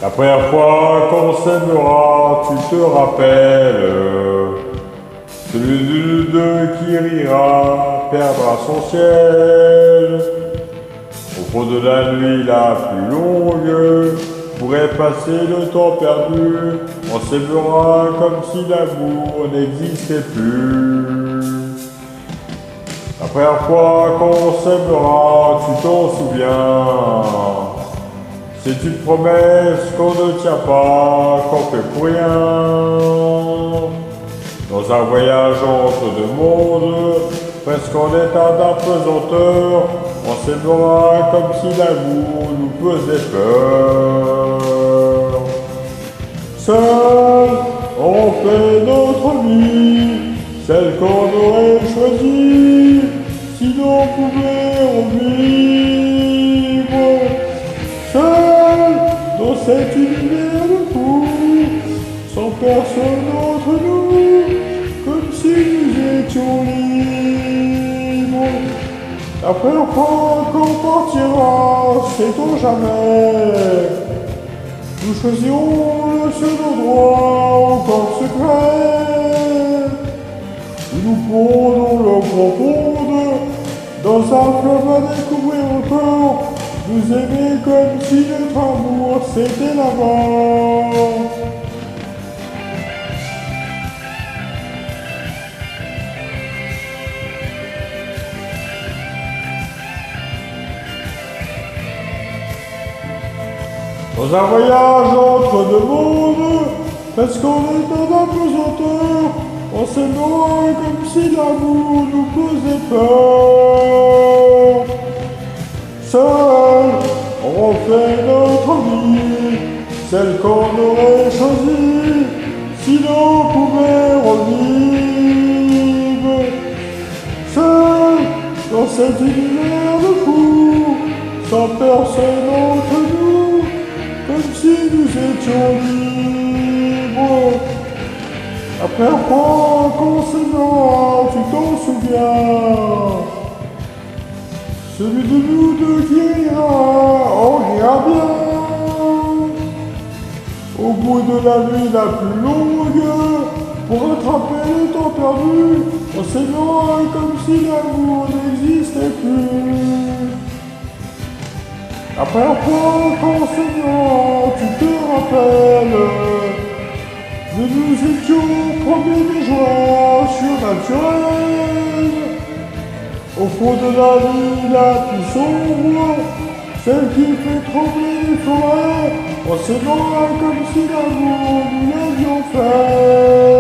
La première fois qu'on s'aimera, tu te rappelles. Celui de nous deux qui rira perdra son ciel. Au fond de la nuit la plus longue, pour effacer le temps perdu, on s'aimera comme si l'amour n'existait plus. La première fois qu'on s'aimera, tu t'en souviens. C'est une promesse qu'on ne tient pas, qu'on fait pour rien. Dans un voyage entre deux mondes, presque en état d'apesanteur, on s'aimera comme si l'amour nous faisait peur. Seul, on fait notre vie, celle qu'on aurait choisie, si l'on pouvait en vivre. Seul, dans cet univers de fou, sans personne entre nous, comme si nous étions libres. La première fois qu'on partira, sait-on jamais, nous choisirons le seul endroit encore secret, où nous pourrons dans l'eau profonde, dans un fleuve à découvrir encore, nous aimer comme si notre amour c'était là-bas. Dans un voyage entre deux mondes, presque en état d'apesanteur, on s'aimera comme si l'amour nous faisait peur. Seul, on fait notre vie, celle qu'on aurait choisie, si l'on pouvait revivre. Seul, dans cet univers de fou, sans personne entre nous, comme si nous étions libres. La première fois qu'on s'aimera, tu t'en souviens. Celui de nous deux qui ira, on ira bien. Au bout de la nuit la plus longue, pour rattraper le temps perdu, on s'aimera comme si l'amour n'existait plus. La première fois qu'on s'aimera, tu te rappelles, nous nous étions promis des joies surnaturelles. Au fond de la nuit la plus sombre, celle qui fait trembler les forêts, on s'aimera comme si l'amour nous l'avions fait.